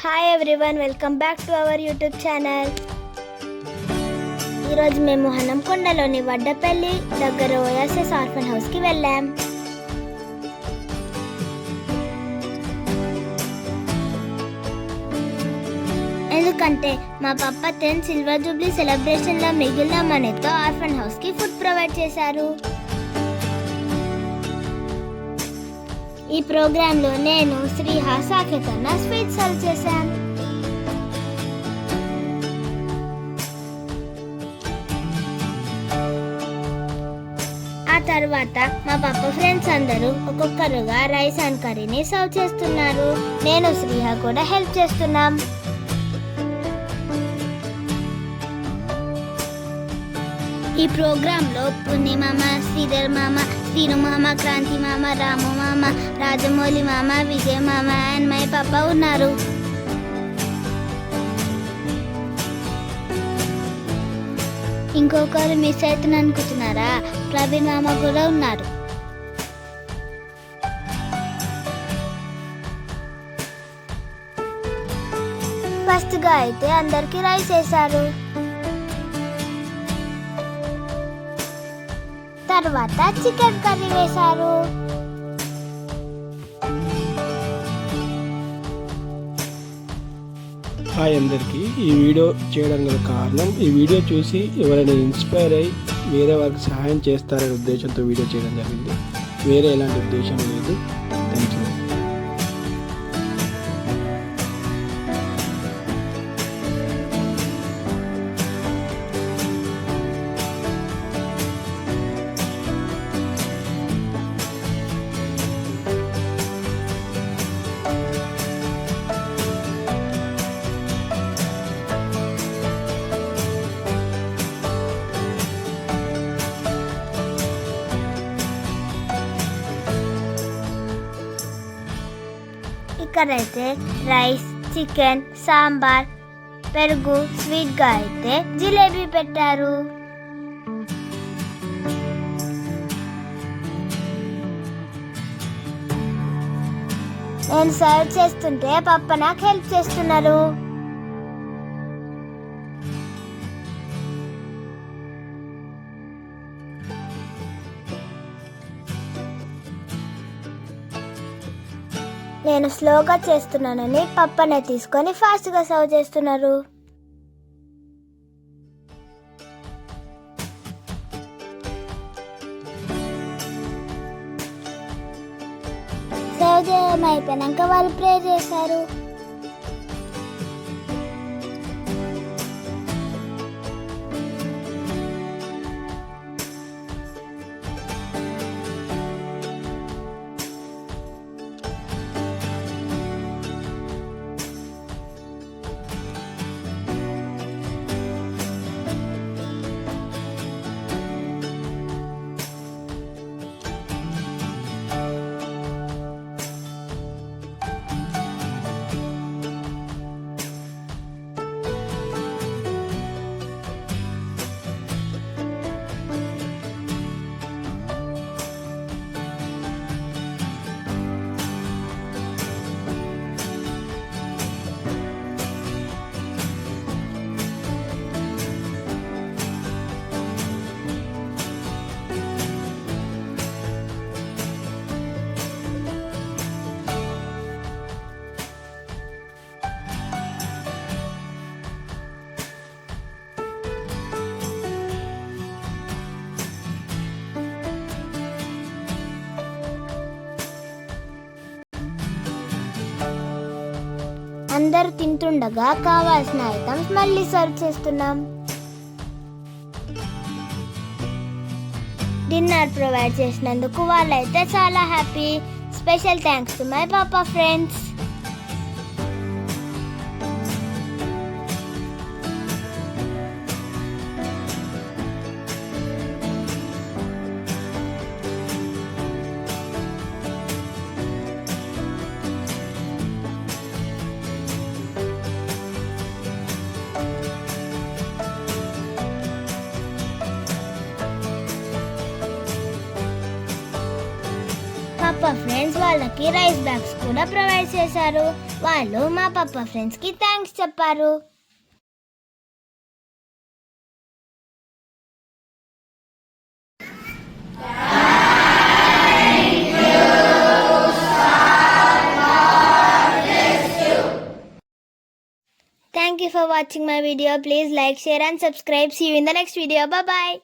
Hi everyone, welcome back to our YouTube channel. ఈరోజు మేము హనంకొండలోని వడ్డపల్లి దగ్గర ఓఎస్ఎస్ ఆర్ఫన్ హౌస్కి వెళ్ళాం. ఎందుకంటే మా పప్ప 10th సిల్వర్ జూబ్లీ సెలబ్రేషన్లో మిగిలిన మనీతో ఆర్ఫన్ హౌస్కి ఫుడ్ ప్రొవైడ్ చేశారు. ఈ ప్రోగ్రాంలో నేను శ్రీహ సాకేతన్న స్వీట్ సర్వ్ చేశాం. ఆ తర్వాత మా పాప ఫ్రెండ్స్ అందరూ ఒక్కొక్కరుగా రైస్ అండ్ కర్రీని సర్వ్ చేస్తున్నారు. నేను శ్రీహ కూడా హెల్ప్ చేస్తున్నాం. ఈ ప్రోగ్రాంలో పుణ్య మామ, శ్రీధర్ మామ, శ్రీను మామ, క్రాంతి మామ, రాము మామ, రాజమౌళి మామ, విజయ్ మామ అండ్ మై పాప ఉన్నారు. ఇంకొకరు మిస్ అవుతున్నా అనుకుంటున్నారా? ప్రవీణ్ మామ కూడా ఉన్నారు. ఫస్ట్ గా అయితే అందరికి రైస్ వేశారు. తర్వాత చికెన్ కర్రీ వేశారు. హాయ్ అందరికీ. ఈ వీడియో చేయడం గల కారణం, ఈ వీడియో చూసి ఎవరైనా ఇన్స్పైర్ అయ్యి వేరే వారికి సహాయం చేస్తారనే ఉద్దేశంతో వీడియో చేయడం జరిగింది. వేరే ఎలాంటి ఉద్దేశం లేదు. Thank you. ఇక్కడైతే రైస్, చికెన్, సాంబార్, పెరుగు, స్వీట్ గా అయితే జిలేబీ పెట్టారు. నేను సర్వ్ చేస్తుంటే పప్ప నాకు హెల్ప్ చేస్తున్నారు. నేను స్లోగా చేస్తున్నానని పప్పనే తీసుకొని ఫాస్ట్గా సర్వ్ చేస్తున్నారు. సర్వ్ చేయడం అయిపోయాక వాళ్ళు ప్రే చేశారు. అందరు తింటుండగా కావాల్సిన ఐటమ్స్ మళ్ళీ సర్వ్ చేస్తున్నాం. డిన్నర్ ప్రొవైడ్ చేసినందుకు వాళ్ళైతే చాలా happy. Special thanks to my పాపా ఫ్రెండ్స్. మా పప్పా ఫ్రెండ్స్ వాళ్ళకి రైస్ బ్యాగ్స్ కూడా ప్రొవైడ్ చేశారు. వాళ్ళు మా పప్పా ఫ్రెండ్స్కి థ్యాంక్స్ చెప్పారు. Thank you for watching my video. Please like, share and subscribe. See you in the next video. Bye bye.